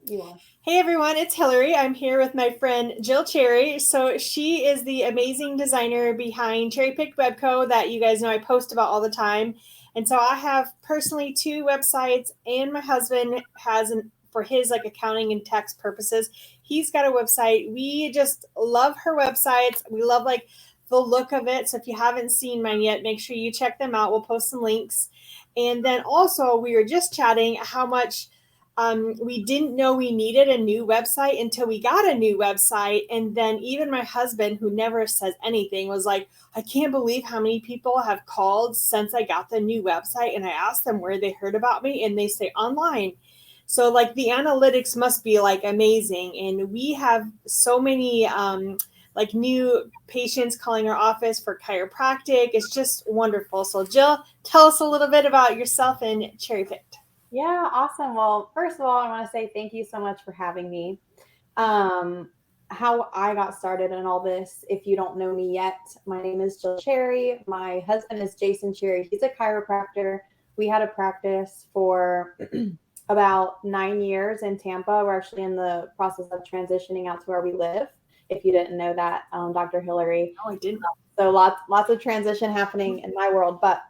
You are. Hey everyone, it's Hillary. I'm here with my friend Jill Cherry. So she is the amazing designer behind Cherry Picked Webco that you guys know I post about all the time. And so I have personally two websites, and my husband has for his like accounting and tax purposes. He's got a website. We just love her websites. We love like the look of it. So if you haven't seen mine yet, make sure you check them out. We'll post some links. And then also we were just chatting how much we didn't know we needed a new website until we got a new website. And then even my husband, who never says anything, was like, I can't believe how many people have called since I got the new website. And I asked them where they heard about me, and they say online. So like the analytics must be like amazing. And we have so many like new patients calling our office for chiropractic. It's just wonderful. So Jill, tell us a little bit about yourself and Cherry Picked. Yeah, awesome. Well, first of all, I want to say thank you so much for having me. Um, how I got started in all this, if you don't know me yet, my name is Jill Cherry. My husband is Jason Cherry. He's a chiropractor. We had a practice for about 9 years in Tampa. We're actually in the process of transitioning out to where we live. If you didn't know that, Dr. Hillary. Oh, I didn't. So lots of transition happening in my world, but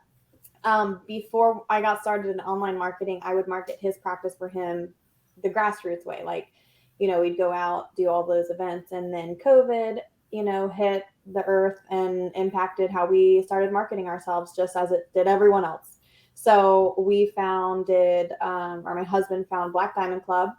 before I got started in online marketing, I would market his practice for him the grassroots way. Like, we'd go out, do all those events, and then COVID, hit the earth and impacted how we started marketing ourselves just as it did everyone else. So we founded, or my husband found Black Diamond Club,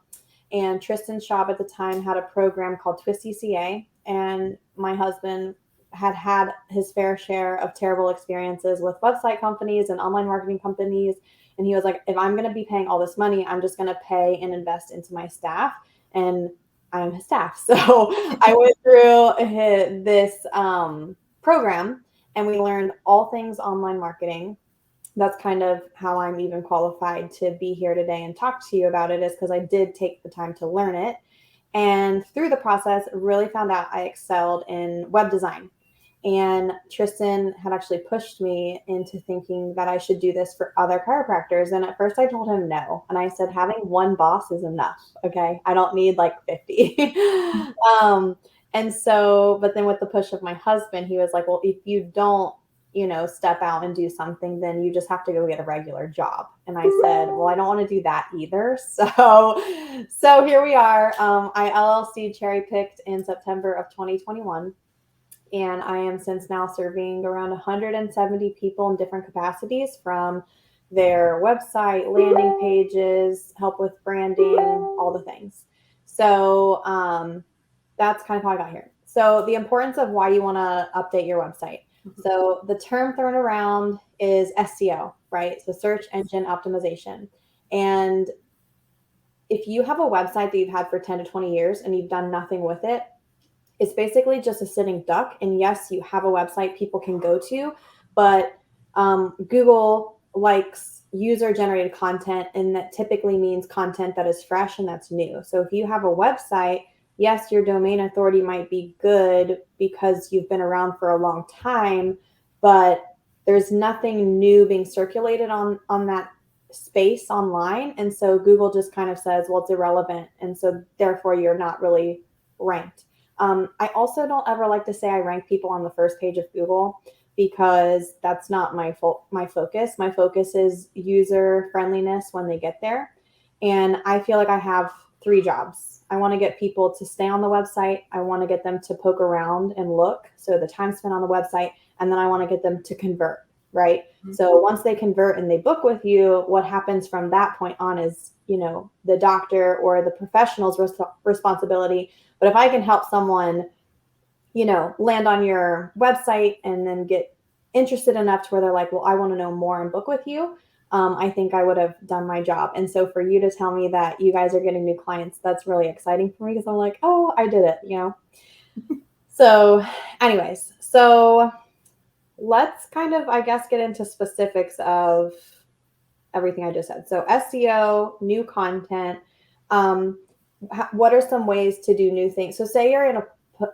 and Tristan Schaub at the time had a program called Twist CCA, and my husband had his fair share of terrible experiences with website companies and online marketing companies. And he was like, if I'm going to be paying all this money, I'm just going to pay and invest into my staff. And I'm his staff. So I went through this program, and we learned all things online marketing. That's kind of how I'm even qualified to be here today and talk to you about it, is because I did take the time to learn it. And through the process, really found out I excelled in web design. And Tristan had actually pushed me into thinking that I should do this for other chiropractors. And at first I told him no. And I said, having one boss is enough. Okay. I don't need like 50. And so, but then with the push of my husband, he was like, well, if you don't, step out and do something, then you just have to go get a regular job. And I said, well, I don't want to do that either. So here we are. I LLC Cherry Picked in September of 2021. And I am since now serving around 170 people in different capacities, from their website, landing pages, help with branding, all the things. So that's kind of how I got here. So the importance of why you want to update your website. So the term thrown around is SEO, right? So search engine optimization. And if you have a website that you've had for 10 to 20 years and you've done nothing with it, it's basically just a sitting duck. And yes, you have a website people can go to, but Google likes user generated content, and that typically means content that is fresh and that's new. So if you have a website, yes, your domain authority might be good because you've been around for a long time, but there's nothing new being circulated on that space online. And so Google just kind of says, well, it's irrelevant. And so therefore you're not really ranked. I also don't ever like to say I rank people on the first page of Google, because that's not my focus. My focus is user friendliness when they get there. And I feel like I have three jobs. I want to get people to stay on the website. I want to get them to poke around and look, so the time spent on the website. And then I want to get them to convert, right? Mm-hmm. So once they convert and they book with you, what happens from that point on is, the doctor or the professional's responsibility. But if I can help someone, land on your website and then get interested enough to where they're like, well, I want to know more and book with you, I think I would have done my job. And so for you to tell me that you guys are getting new clients, that's really exciting for me, because I'm like, oh, I did it, So anyways, so let's kind of, I guess, get into specifics of everything I just said. So SEO, new content, what are some ways to do new things? So say you're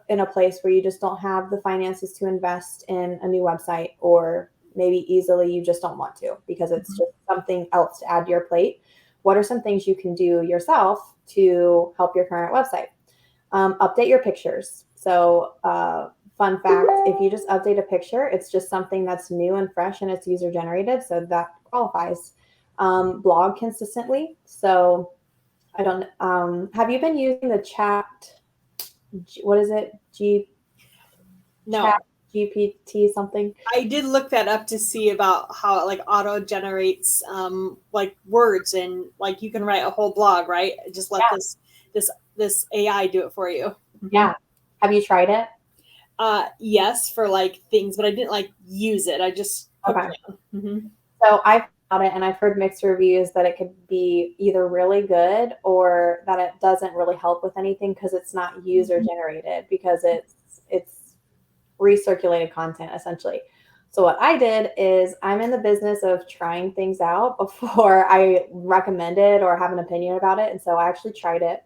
in a place where you just don't have the finances to invest in a new website, or maybe easily you just don't want to because it's just something else to add to your plate. what are some things you can do yourself to help your current website? Update your pictures. So fun fact, if you just update a picture, it's just something that's new and fresh and it's user generated. So that qualifies. Blog consistently. So I don't, have you been using the chat? What is it? No. Chat GPT something? I did look that up to see about how it like auto generates like words, and like you can write a whole blog, right? Just let this AI do it for you. Yeah. Have you tried it? Yes, for like things, but I didn't like use it. I just Okay. Mm-hmm. So I've got it and I've heard mixed reviews that it could be either really good or that it doesn't really help with anything because it's not user generated, because it's recirculated content essentially. So what I did is, I'm in the business of trying things out before I recommend it or have an opinion about it. And so I actually tried it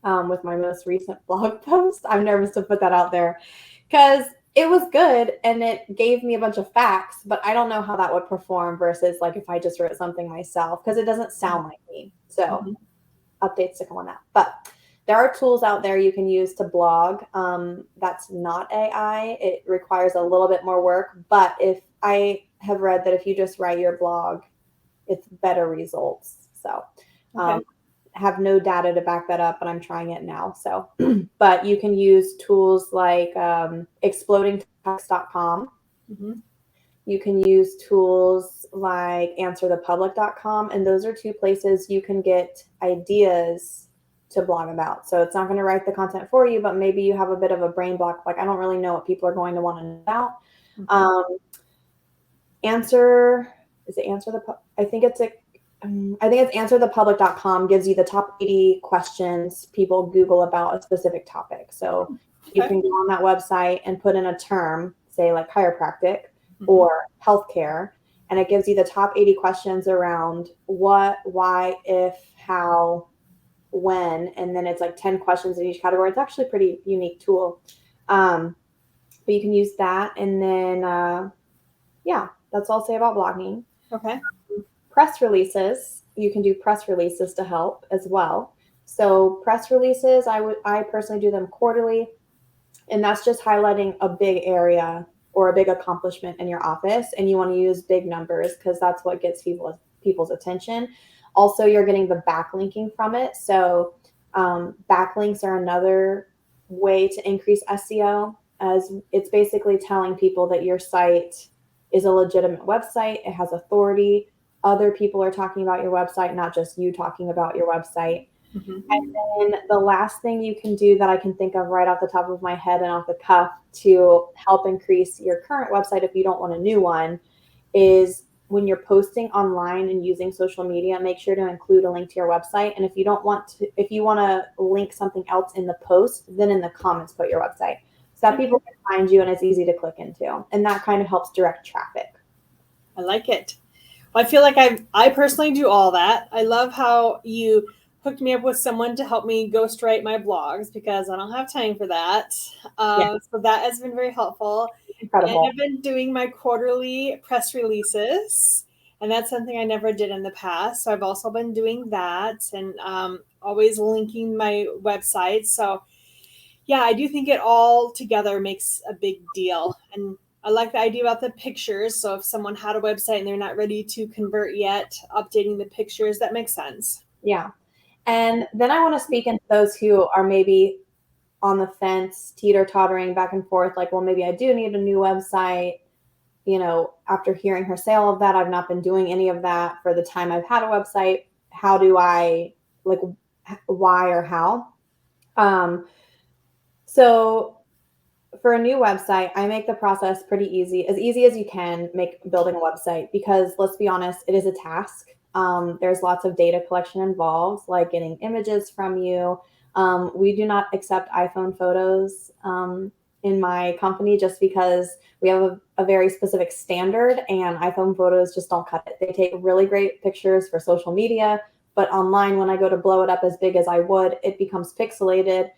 with my most recent blog post. I'm nervous to put that out there because it was good and it gave me a bunch of facts, but I don't know how that would perform versus like if I just wrote something myself, because it doesn't sound like me. So updates to come on that. But there are tools out there you can use to blog. That's not AI. It requires a little bit more work, but if I have read that if you just write your blog, it's better results. So have no data to back that up, but I'm trying it now. So, but you can use tools like explodingtext.com. You can use tools like answerthepublic.com. And those are two places you can get ideas to blog about. So it's not going to write the content for you, but maybe you have a bit of a brain block. Like, I don't really know what people are going to want to know about. I think it's answerthepublic.com gives you the top 80 questions people Google about a specific topic. So you can go on that website and put in a term, say like chiropractic or healthcare, and it gives you the top 80 questions around what, why, if, how, when, and then it's like 10 questions in each category. It's actually a pretty unique tool. But you can use that. And then, that's all I'll say about blogging. Okay. Press releases. You can do press releases to help as well. So press releases, I personally do them quarterly, and that's just highlighting a big area or a big accomplishment in your office, and you want to use big numbers because that's what gets people's attention. Also, you're getting the backlinking from it. So backlinks are another way to increase SEO, as it's basically telling people that your site is a legitimate website. It has authority. Other people are talking about your website, not just you talking about your website. And then the last thing you can do that I can think of right off the top of my head and off the cuff to help increase your current website if you don't want a new one is, when you're posting online and using social media, make sure to include a link to your website. And if you want to link something else in the post, then in the comments put your website so that people can find you and it's easy to click into. And that kind of helps direct traffic. I like it. I feel like I personally do all that. I love how you hooked me up with someone to help me ghostwrite my blogs because I don't have time for that. So that has been very helpful. Incredible. And I've been doing my quarterly press releases, and that's something I never did in the past. So I've also been doing that, and always linking my website. So yeah, I do think it all together makes a big deal. And I like the idea about the pictures. So if someone had a website and they're not ready to convert yet, updating the pictures, that makes sense. Yeah. And then I want to speak into those who are maybe on the fence, teeter-tottering back and forth, like, well, maybe I do need a new website. You know, after hearing her say all of that, I've not been doing any of that for the time I've had a website. How do I, like, why or how? So for a new website, I make the process pretty easy as you can make building a website, because let's be honest, it is a task. There's lots of data collection involved, like getting images from you. We do not accept iPhone photos in my company just because we have a very specific standard, and iPhone photos just don't cut it. They take really great pictures for social media, but online, when I go to blow it up as big as I would, it becomes pixelated,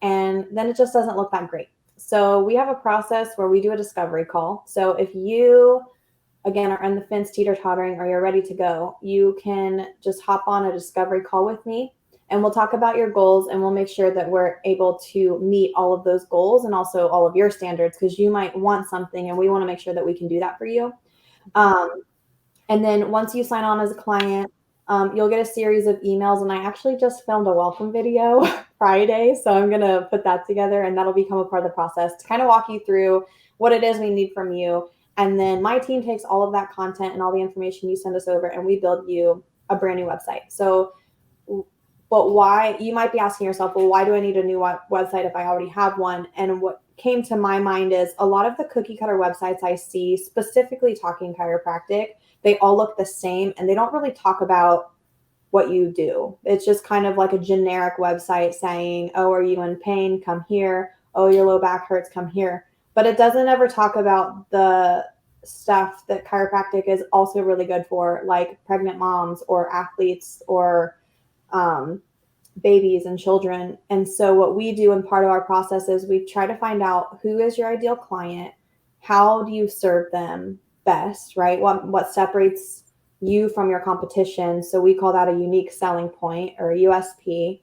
and then it just doesn't look that great. So we have a process where we do a discovery call. So if you again are on the fence, teeter-tottering, or you're ready to go, you can just hop on a discovery call with me and we'll talk about your goals and we'll make sure that we're able to meet all of those goals and also all of your standards, because you might want something and we want to make sure that we can do that for you. And then once you sign on as a client, you'll get a series of emails. And I actually just filmed a welcome video Friday. So I'm going to put that together and that'll become a part of the process to kind of walk you through what it is we need from you. And then my team takes all of that content and all the information you send us over and we build you a brand new website. So, but why, you might be asking yourself, well, why do I need a new website if I already have one? And what came to my mind is a lot of the cookie cutter websites I see, specifically talking chiropractic, they all look the same and they don't really talk about what you do. It's just kind of like a generic website saying, oh, are you in pain? Come here. Oh, your low back hurts. Come here. But it doesn't ever talk about the stuff that chiropractic is also really good for, like pregnant moms or athletes or babies and children. And so what we do in part of our process is we try to find out who is your ideal client, how do you serve them best, right? What separates you from your competition. So we call that a unique selling point or a USP.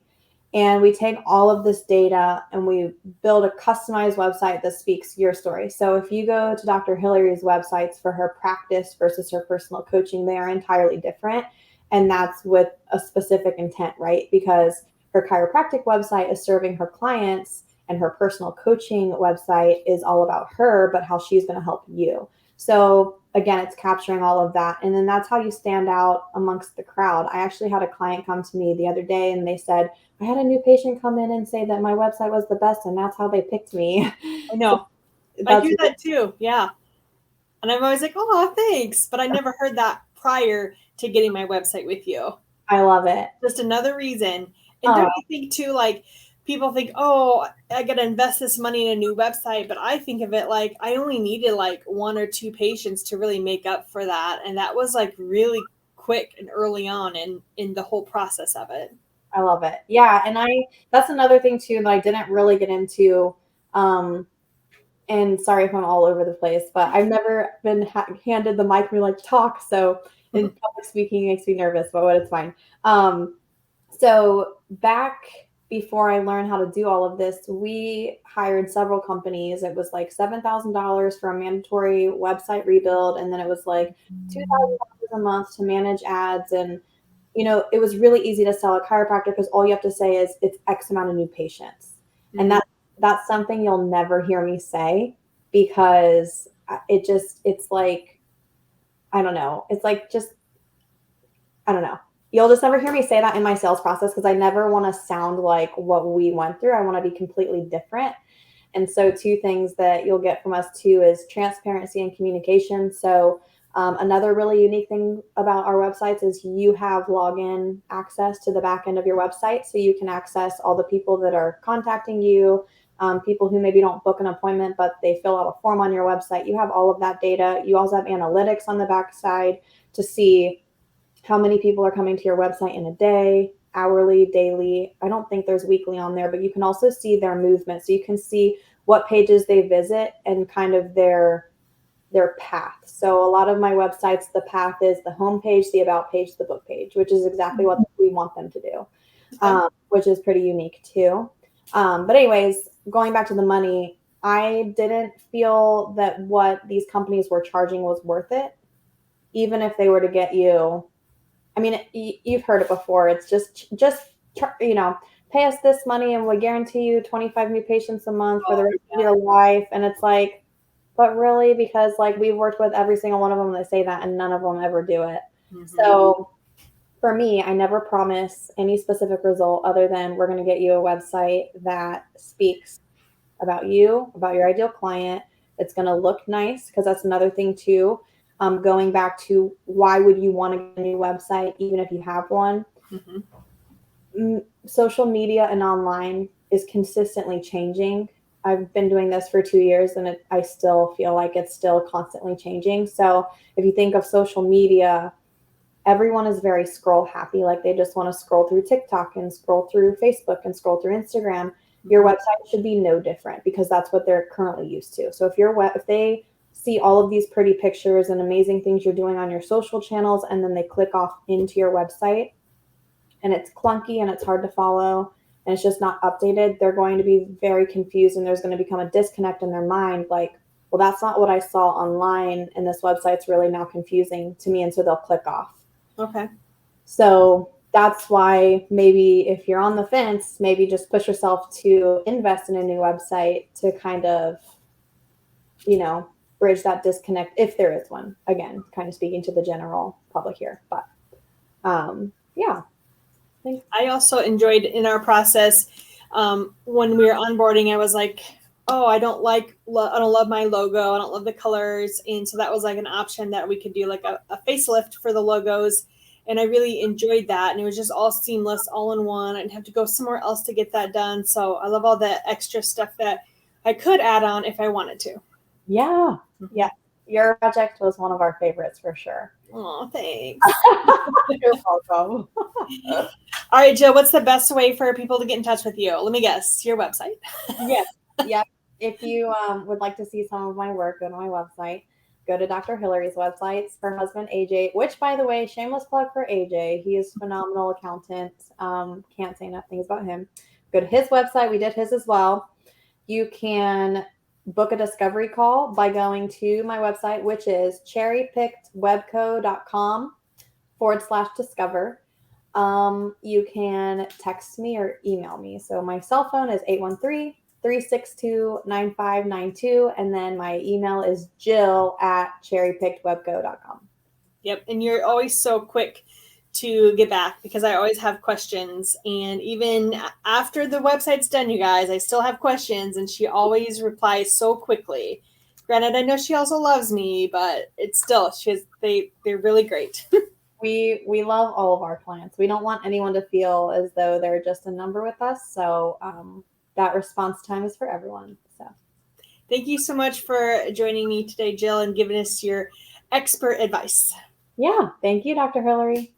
And we take all of this data and we build a customized website that speaks your story. So if you go to Dr. Hillary's websites for her practice versus her personal coaching, they are entirely different. And that's with a specific intent, right? Because her chiropractic website is serving her clients and her personal coaching website is all about her, but how she's going to help you. So again, it's capturing all of that. And then that's how you stand out amongst the crowd. I actually had a client come to me the other day and they said, I had a new patient come in and say that my website was the best and that's how they picked me. I know. So I hear that too. Yeah. And I'm always like, oh, thanks. But I never heard that prior to getting my website with you. I love it. Just another reason. And don't you think too, like people think, oh, I got to invest this money in a new website. But I think of it like I only needed like 1 or 2 patients to really make up for that. And that was like really quick and early on in the whole process of it. I love it. Yeah. And that's another thing too, that I didn't really get into. And sorry if I'm all over the place, but I've never been handed the mic and be like, talk. So in public speaking makes me nervous, but it's fine. So back before I learned how to do all of this, we hired several companies. It was like $7,000 for a mandatory website rebuild. And then it was like $2,000 a month to manage ads. And, you know, it was really easy to sell a chiropractor because all you have to say is it's X amount of new patients. Mm-hmm. And that's something you'll never hear me say because it's like, I don't know. It's like, just, I don't know. You'll just never hear me say that in my sales process because I never want to sound like what we went through. I want to be completely different. And so 2 things that you'll get from us too is transparency and communication. So another really unique thing about our websites is you have login access to the back end of your website. So you can access all the people that are contacting you, people who maybe don't book an appointment, but they fill out a form on your website. You have all of that data. You also have analytics on the backside to see how many people are coming to your website in a day, hourly, daily. I don't think there's weekly on there, but you can also see their movement. So you can see what pages they visit and kind of their path. So a lot of my websites, the path is the home page, the about page, the book page, which is exactly what we want them to do, which is pretty unique too. But anyways, going back to the money, I didn't feel that what these companies were charging was worth it, even if they were to get you. I mean, you've heard it before. It's just, you know, pay us this money and we guarantee you 25 new patients a month for the rest of your life. And it's like, but really, because like we've worked with every single one of them that say that and none of them ever do it. Mm-hmm. So for me, I never promise any specific result other than we're going to get you a website that speaks about you, about your ideal client. It's going to look nice because that's another thing too. Going back to why would you want a new website, even if you have one? Mm-hmm. Social media and online is consistently changing. I've been doing this for 2 years and I still feel like it's still constantly changing. So if you think of social media, everyone is very scroll happy. Like they just want to scroll through TikTok and scroll through Facebook and scroll through Instagram. Your website should be no different because that's what they're currently used to. So if they see all of these pretty pictures and amazing things you're doing on your social channels, and then they click off into your website and it's clunky and it's hard to follow and it's just not updated, they're going to be very confused and there's going to become a disconnect in their mind. Like, well, that's not what I saw online and this website's really now confusing to me. And so they'll click off. Okay. So that's why maybe if you're on the fence, maybe just push yourself to invest in a new website to kind of, bridge that disconnect if there is one. Again, kind of speaking to the general public here. But yeah. I also enjoyed in our process when we were onboarding, I was like, oh, I don't love my logo. I don't love the colors. And so that was like an option that we could do like a facelift for the logos. And I really enjoyed that. And it was just all seamless, all in one. I didn't have to go somewhere else to get that done. So I love all the extra stuff that I could add on if I wanted to. Yeah. Yeah. Your project was one of our favorites for sure. Oh, thanks. You're welcome. All right, Jill, what's the best way for people to get in touch with you? Let me guess, your website. Yes. Yeah. If you would like to see some of my work, go to my website. Go to Dr. Hillary's website. It's her husband, AJ, which, by the way, shameless plug for AJ. He is a phenomenal accountant. Can't say enough things about him. Go to his website. We did his as well. You can book a discovery call by going to my website, which is cherrypickedwebco.com/discover. You can text me or email me. So my cell phone is 813-362-9592. And then my email is jill@cherrypickedwebco.com. Yep. And you're always so quick to get back because I always have questions. And even after the website's done, you guys, I still have questions and she always replies so quickly. Granted, I know she also loves me, but it's still, they're really great. We love all of our clients. We don't want anyone to feel as though they're just a number with us. So that response time is for everyone. So thank you so much for joining me today, Jill, and giving us your expert advice. Yeah. Thank you, Dr. Hillary.